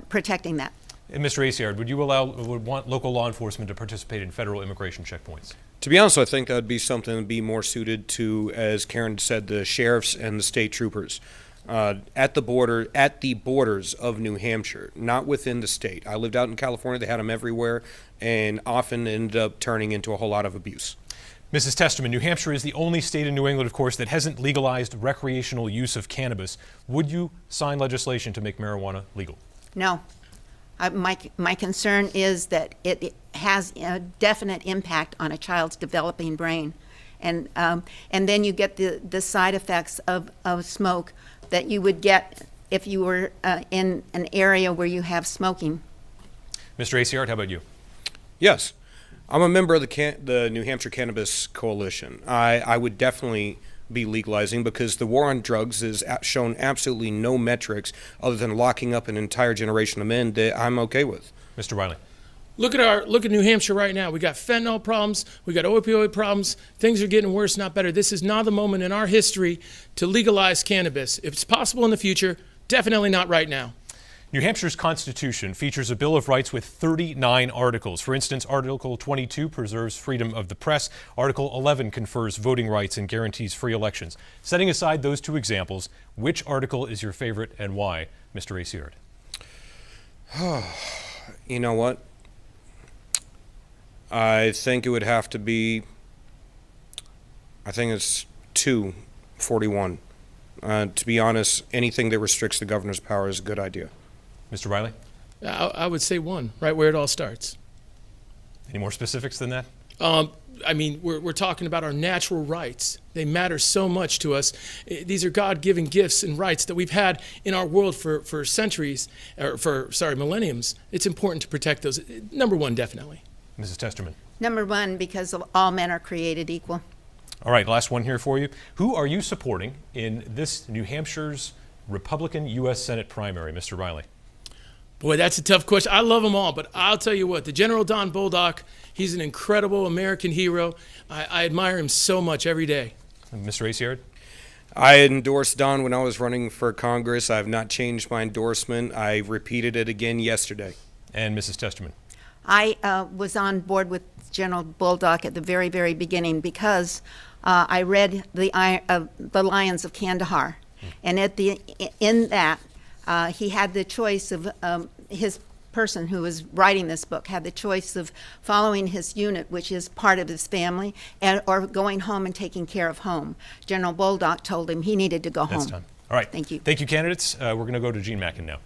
protecting that. And Mr. Aciar, would want local law enforcement to participate in federal immigration checkpoints? To be honest, I think that would be something that would be more suited to, as Karen said, the sheriffs and the state troopers at the borders of New Hampshire, not within the state. I lived out in California; they had them everywhere, and often ended up turning into a whole lot of abuse. Mrs. Testerman, New Hampshire is the only state in New England, of course, that hasn't legalized recreational use of cannabis. Would you sign legislation to make marijuana legal? No. My concern is that it has a definite impact on a child's developing brain. And then you get the side effects of smoke that you would get if you were in an area where you have smoking. Mr. Aciard, how about you? Yes. I'm a member of the New Hampshire Cannabis Coalition. I would definitely be legalizing because the war on drugs has shown absolutely no metrics other than locking up an entire generation of men that I'm okay with. Mr. Wiley. Look at New Hampshire right now. We got fentanyl problems. We got opioid problems. Things are getting worse, not better. This is not the moment in our history to legalize cannabis. If it's possible in the future, definitely not right now. New Hampshire's Constitution features a Bill of Rights with 39 articles. For instance, Article 22 preserves freedom of the press. Article 11 confers voting rights and guarantees free elections. Setting aside those two examples, which article is your favorite and why, Mr. Aciard? You know what? I think it would have to be, I think it's 241. To be honest, anything that restricts the governor's power is a good idea. Mr. Riley? I would say 1, right where it all starts. Any more specifics than that? I mean, we're talking about our natural rights. They matter so much to us. These are God-given gifts and rights that we've had in our world for centuries, or millenniums. It's important to protect those. Number 1, definitely. Mrs. Testerman. Number 1, because all men are created equal. All right, last one here for you. Who are you supporting in this New Hampshire's Republican U.S. Senate primary, Mr. Riley? Boy, that's a tough question. I love them all, but I'll tell you what, the General Don Bolduc, he's an incredible American hero. I admire him so much every day. Mr. Aciard? I endorsed Don when I was running for Congress. I have not changed my endorsement. I repeated it again yesterday. And Mrs. Testerman? I was on board with General Bolduc at the very, very beginning because I read the Lions of Kandahar, and in that he had the choice of his person who was writing this book had the choice of following his unit, which is part of his family, or going home and taking care of home. General Bolduc told him he needed to go home. That's time. All right. Thank you. Thank you, candidates. We're going to go to Gene Mackin now.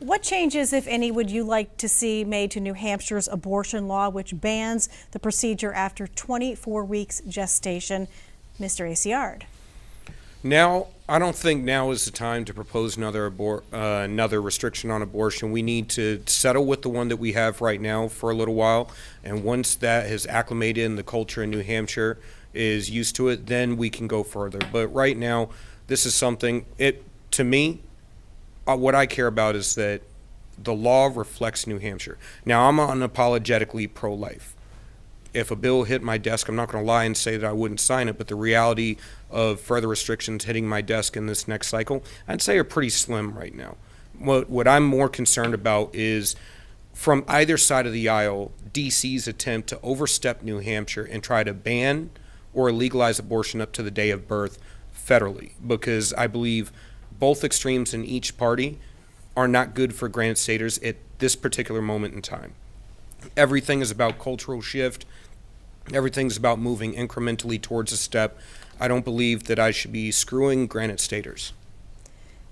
What changes, if any, would you like to see made to New Hampshire's abortion law, which bans the procedure after 24 weeks gestation? Mr. Aciard. Now, I don't think now is the time to propose another restriction on abortion. We need to settle with the one that we have right now for a little while, and once that has acclimated in the culture in New Hampshire, is used to it, then we can go further. But right now, this is something, to me, what I care about is that the law reflects New Hampshire. Now, I'm unapologetically pro-life. If a bill hit my desk, I'm not going to lie and say that I wouldn't sign it, but the reality of further restrictions hitting my desk in this next cycle, I'd say are pretty slim right now. What I'm more concerned about is, from either side of the aisle, DC's attempt to overstep New Hampshire and try to ban or legalize abortion up to the day of birth federally, because I believe both extremes in each party are not good for Granite Staters at this particular moment in time. Everything is about cultural shift. Everything's about moving incrementally towards a step. I don't believe that I should be screwing Granite Staters.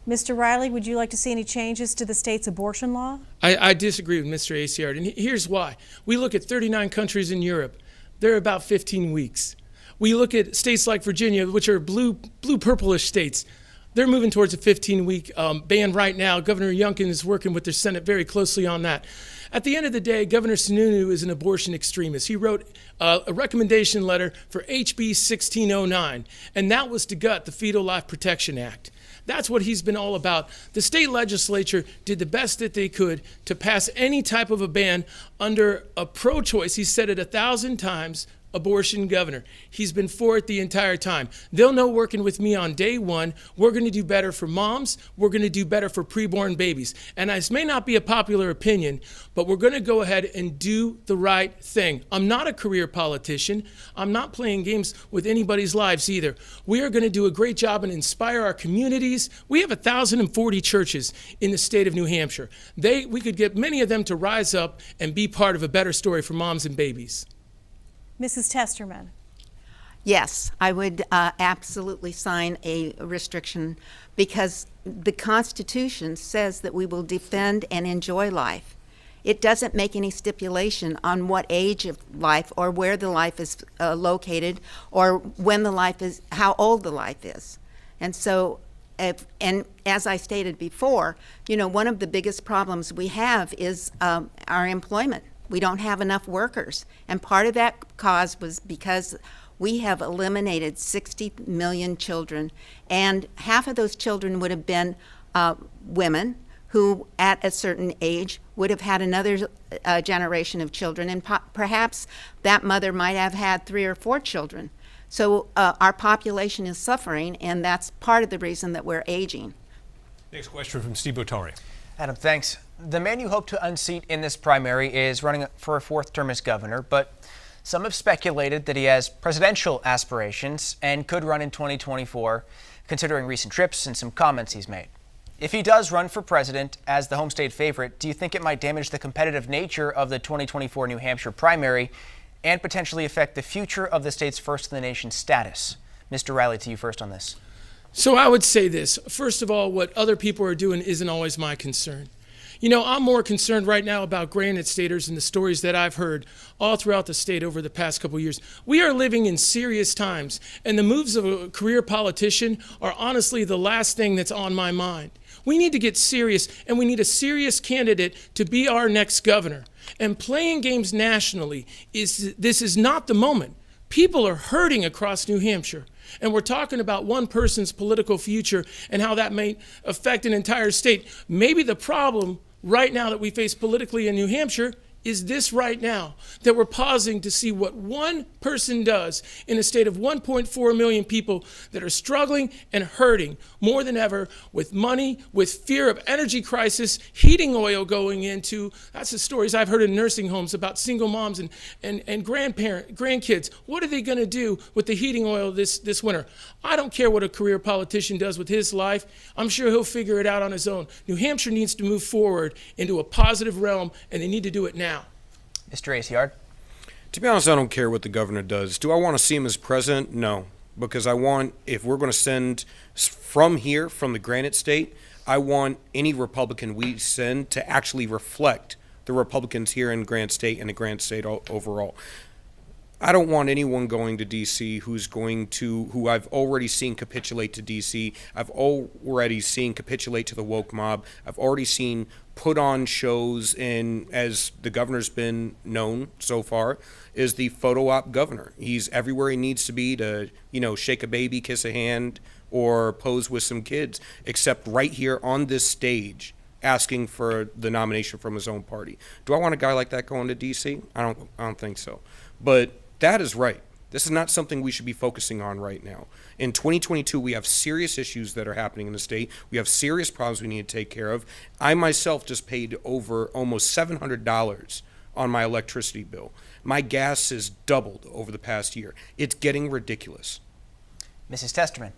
Mr. Riley, would you like to see any changes to the state's abortion law? I disagree with Mr. Aciard, and here's why. We look at 39 countries in Europe. They're about 15 weeks. We look at states like Virginia, which are blue-purplish states. They're moving towards a 15-week ban right now. Governor Youngkin is working with the Senate very closely on that. At the end of the day, Governor Sununu is an abortion extremist. He wrote a recommendation letter for HB 1609, and that was to gut the Fetal Life Protection Act. That's what he's been all about. The state legislature did the best that they could to pass any type of a ban under a pro-choice. He said it 1,000 times, abortion governor. He's been for it the entire time. They'll know working with me on day one, we're going to do better for moms, we're going to do better for preborn babies. And this may not be a popular opinion, but we're going to go ahead and do the right thing. I'm not a career politician. I'm not playing games with anybody's lives either. We are going to do a great job and inspire our communities. We have 1,040 churches in the state of New Hampshire. We could get many of them to rise up and be part of a better story for moms and babies. Mrs. Testerman. Yes, I would absolutely sign a restriction because the Constitution says that we will defend and enjoy life. It doesn't make any stipulation on what age of life or where the life is located or when the life is, how old the life is. And so, and as I stated before, one of the biggest problems we have is our employment. We don't have enough workers. And part of that cause was because we have eliminated 60 million children. And half of those children would have been women who, at a certain age, would have had another generation of children. And perhaps that mother might have had 3 or 4 children. So our population is suffering, and that's part of the reason that we're aging. Next question from Steve Botari. Adam, thanks. The man you hope to unseat in this primary is running for a 4th term as governor, but some have speculated that he has presidential aspirations and could run in 2024, considering recent trips and some comments he's made. If he does run for president as the home state favorite, do you think it might damage the competitive nature of the 2024 New Hampshire primary and potentially affect the future of the state's first in the nation status? Mr. Riley, to you first on this. So I would say this. First of all, what other people are doing isn't always my concern. I'm more concerned right now about Granite Staters and the stories that I've heard all throughout the state over the past couple of years. We are living in serious times, and the moves of a career politician are honestly the last thing that's on my mind. We need to get serious, and we need a serious candidate to be our next governor. And playing games nationally, this is not the moment. People are hurting across New Hampshire. And we're talking about one person's political future and how that may affect an entire state. Maybe the problem right now that we face politically in New Hampshire is this right now, that we're pausing to see what one person does in a state of 1.4 million people that are struggling and hurting more than ever with money, with fear of energy crisis, heating oil going into, that's the stories I've heard in nursing homes about single moms and grandkids. What are they going to do with the heating oil this winter? I don't care what a career politician does with his life. I'm sure he'll figure it out on his own. New Hampshire needs to move forward into a positive realm, and they need to do it now. Mr. Aciard. To be honest, I don't care what the governor does. Do I want to see him as president? No, because if we're going to send from here, from the Granite State, I want any Republican we send to actually reflect the Republicans here in Granite State and the Granite State overall. I don't want anyone going to D.C. who I've already seen capitulate to D.C. I've already seen capitulate to the woke mob. I've already seen put on shows, and as the governor's been known so far, is the photo op governor. He's everywhere he needs to be to, shake a baby, kiss a hand, or pose with some kids, except right here on this stage, asking for the nomination from his own party. Do I want a guy like that going to D.C.? I don't think so. But that is right. This is not something we should be focusing on right now. In 2022, we have serious issues that are happening in the state. We have serious problems we need to take care of. I myself just paid over almost $700 on my electricity bill. My gas has doubled over the past year. It's getting ridiculous. Mrs. Testerman.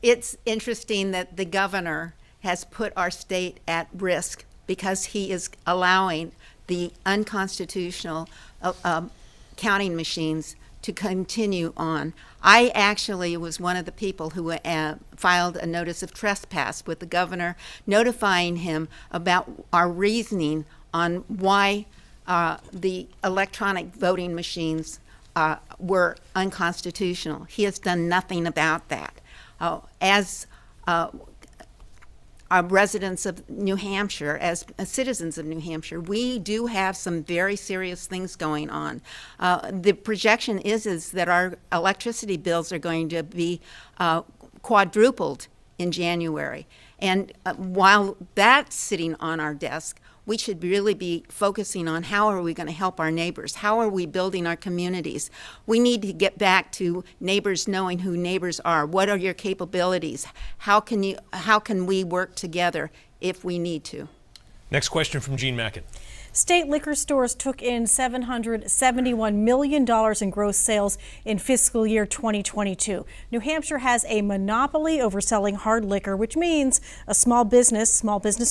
It's interesting that the governor has put our state at risk because he is allowing the unconstitutional counting machines to continue on. I actually was one of the people who filed a notice of trespass with the governor, notifying him about our reasoning on why the electronic voting machines were unconstitutional. He has done nothing about that. As residents of New Hampshire, as citizens of New Hampshire, we do have some very serious things going on. The projection is that our electricity bills are going to be quadrupled in January. And while that's sitting on our desk, we should really be focusing on how are we going to help our neighbors? How are we building our communities? We need to get back to neighbors knowing who neighbors are. What are your capabilities? How can we work together if we need to? Next question from Gene Mackin. State liquor stores took in $771 million in gross sales in fiscal year 2022. New Hampshire has a monopoly over selling hard liquor, which means a small business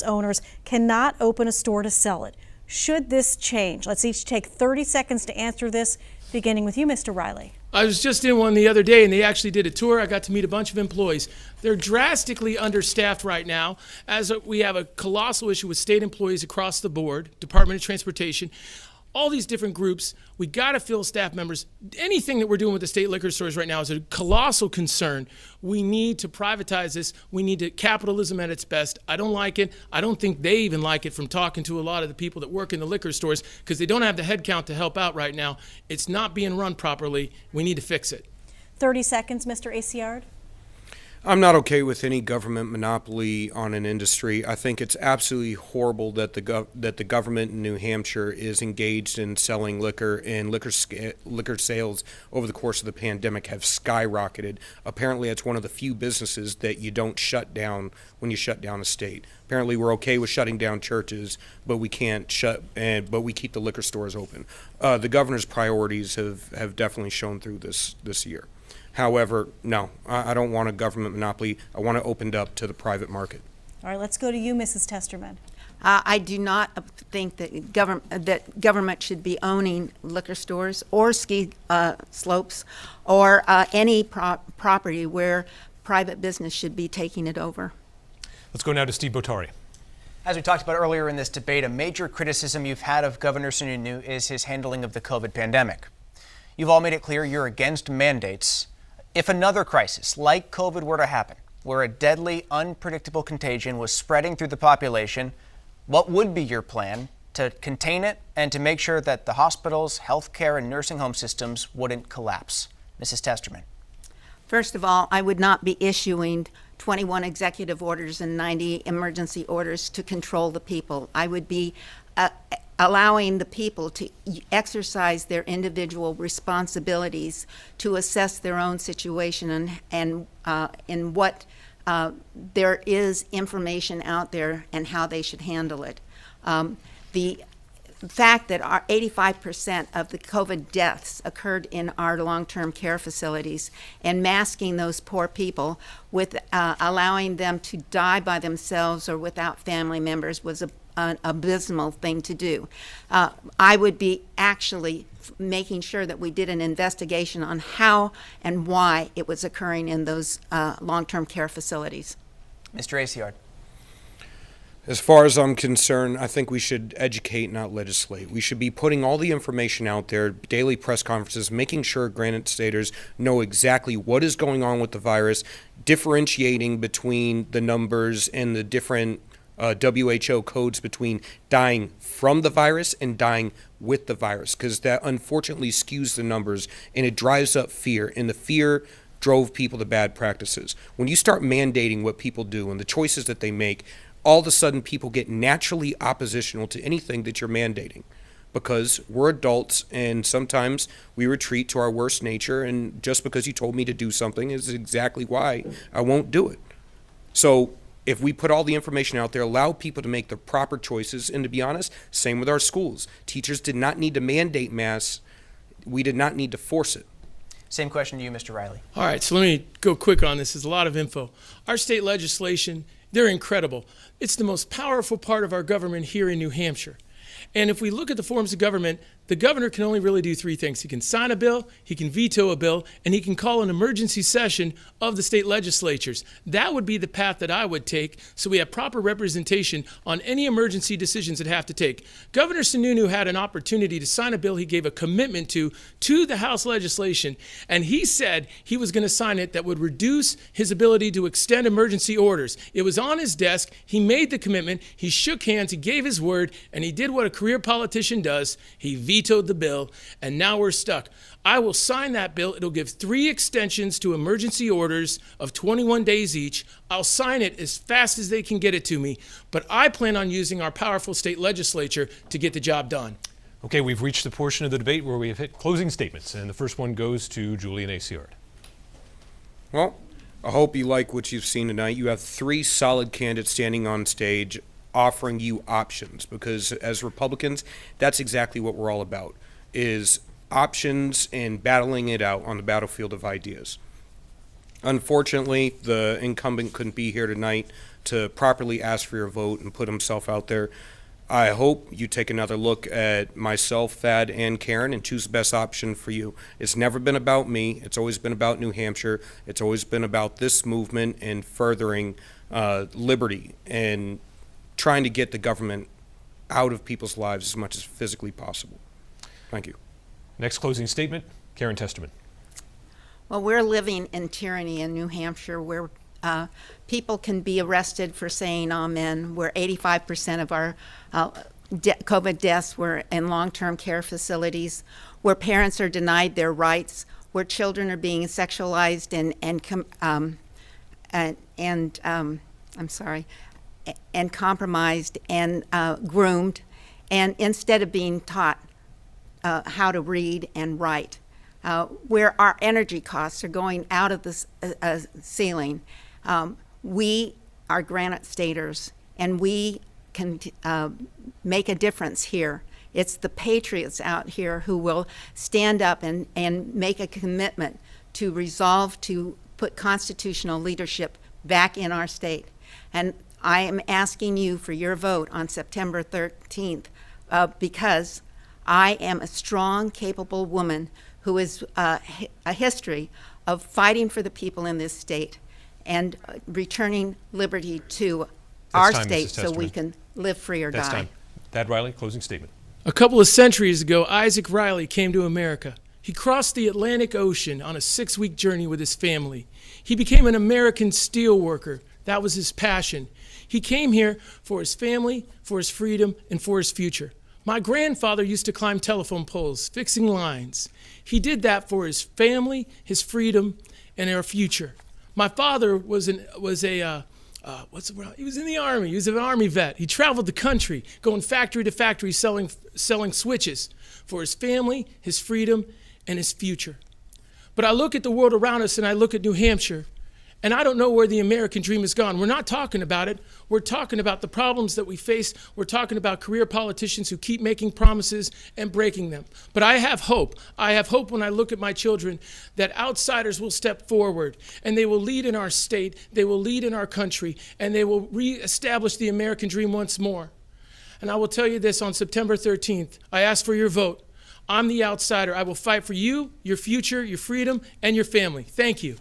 owners cannot open a store to sell it. Should this change? Let's each take 30 seconds to answer this, beginning with you, Mr. Riley. I was just in one the other day, and they actually did a tour. I got to meet a bunch of employees. They're drastically understaffed right now, as we have a colossal issue with state employees across the board, Department of Transportation, all these different groups. We got to fill staff members. Anything that we're doing with the state liquor stores right now is a colossal concern. We need to privatize this. We need to capitalism at its best. I don't like it. I don't think they even like it from talking to a lot of the people that work in the liquor stores because they don't have the headcount to help out right now. It's not being run properly. We need to fix it. 30 seconds, Mr. Aciard. I'm not okay with any government monopoly on an industry. I think it's absolutely horrible that the government in New Hampshire is engaged in selling liquor, and liquor sales over the course of the pandemic have skyrocketed. Apparently, it's one of the few businesses that you don't shut down when you shut down a state. Apparently, we're okay with shutting down churches, but we can't but we keep the liquor stores open. The governor's priorities have definitely shown through this year. However, no, I don't want a government monopoly. I want it opened up to the private market. All right, let's go to you, Mrs. Testerman. I do not think that government should be owning liquor stores or ski slopes or any property where private business should be taking it over. Let's go now to Steve Botari. As we talked about earlier in this debate, a major criticism you've had of Governor Sununu is his handling of the COVID pandemic. You've all made it clear you're against mandates. If another crisis like COVID were to happen, where a deadly, unpredictable contagion was spreading through the population, what would be your plan to contain it and to make sure that the hospitals, healthcare, and nursing home systems wouldn't collapse? Mrs. Testerman. First of all, I would not be issuing 21 executive orders and 90 emergency orders to control the people. I would be allowing the people to exercise their individual responsibilities to assess their own situation and in what there is information out there and how they should handle it. The fact that 85% of the COVID deaths occurred in our long-term care facilities and masking those poor people with allowing them to die by themselves or without family members was an abysmal thing to do. I would be actually making sure that we did an investigation on how and why it was occurring in those long-term care facilities. Mr. Aciard. As far as I'm concerned, I think we should educate, not legislate. We should be putting all the information out there, daily press conferences, making sure Granite Staters know exactly what is going on with the virus, differentiating between the numbers and the different WHO codes between dying from the virus and dying with the virus, because that unfortunately skews the numbers and it drives up fear, and the fear drove people to bad practices. When you start mandating what people do and the choices that they make, all of a sudden people get naturally oppositional to anything that you're mandating, because we're adults and sometimes we retreat to our worst nature, and just because you told me to do something is exactly why I won't do it. So if we put all the information out there, allow people to make the proper choices, and to be honest, same with our schools. Teachers did not need to mandate masks. We did not need to force it. Same question to you, Mr. Riley. All right, so let me go quick on this. There's a lot of info. Our state legislation, they're incredible. It's the most powerful part of our government here in New Hampshire. And if we look at the forms of government, the governor can only really do three things. He can sign a bill, he can veto a bill, and he can call an emergency session of the state legislatures. That would be the path that I would take, so we have proper representation on any emergency decisions that have to take. Governor Sununu had an opportunity to sign a bill he gave a commitment to the House legislation, and he said he was going to sign it that would reduce his ability to extend emergency orders. It was on his desk. He made the commitment. He shook hands. He gave his word, and he did what a career politician does. He vetoed vetoed the bill, and now we're stuck. I will sign that bill. It'll give 3 extensions to emergency orders of 21 days each. I'll sign it as fast as they can get it to me, but I plan on using our powerful state legislature to get the job done. Okay, we've reached the portion of the debate where we have hit closing statements, and the first one goes to Julian Aciard. Well, I hope you like what you've seen tonight. You have 3 solid candidates standing on stage offering you options, because as Republicans, that's exactly what we're all about, is options and battling it out on the battlefield of ideas. Unfortunately, the incumbent couldn't be here tonight to properly ask for your vote and put himself out there. I hope you take another look at myself, Thad, and Karen and choose the best option for you. It's never been about me. It's always been about New Hampshire. It's always been about this movement and furthering liberty and trying to get the government out of people's lives as much as physically possible. Thank you. Next closing statement, Karen Testerman. Well, we're living in tyranny in New Hampshire, where people can be arrested for saying amen, where 85% of our COVID deaths were in long-term care facilities, where parents are denied their rights, where children are being sexualized and compromised and groomed, and instead of being taught how to read and write, where our energy costs are going out of the ceiling. We are Granite Staters, and we can make a difference here. It's the patriots out here who will stand up and make a commitment to resolve to put constitutional leadership back in our state. And I am asking you for your vote on September 13th because I am a strong, capable woman who has a history of fighting for the people in this state and returning liberty to our state so we can live free or die. Thad Riley, closing statement. A couple of centuries ago, Isaac Riley came to America. He crossed the Atlantic Ocean on a 6-week journey with his family. He became an American steelworker. That was his passion. He came here for his family, for his freedom, and for his future. My grandfather used to climb telephone poles, fixing lines. He did that for his family, his freedom, and our future. My father he was in the Army. He was an Army vet. He traveled the country, going factory to factory, selling switches for his family, his freedom, and his future. But I look at the world around us, and I look at New Hampshire, and I don't know where the American dream has gone. We're not talking about it. We're talking about the problems that we face. We're talking about career politicians who keep making promises and breaking them. But I have hope. I have hope when I look at my children that outsiders will step forward and they will lead in our state, they will lead in our country, and they will reestablish the American dream once more. And I will tell you this, on September 13th, I ask for your vote. I'm the outsider. I will fight for you, your future, your freedom, and your family. Thank you.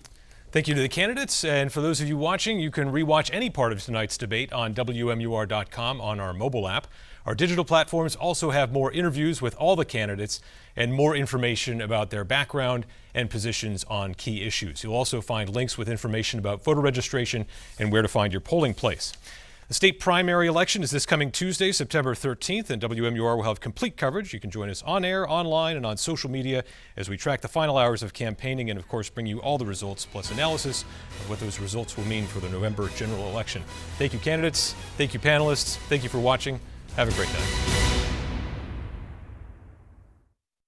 Thank you to the candidates, and for those of you watching, you can rewatch any part of tonight's debate on WMUR.com on our mobile app. Our digital platforms also have more interviews with all the candidates and more information about their background and positions on key issues. You'll also find links with information about voter registration and where to find your polling place. The state primary election is this coming Tuesday, September 13th, and WMUR will have complete coverage. You can join us on air, online, and on social media as we track the final hours of campaigning and, of course, bring you all the results plus analysis of what those results will mean for the November general election. Thank you, candidates. Thank you, panelists. Thank you for watching. Have a great night.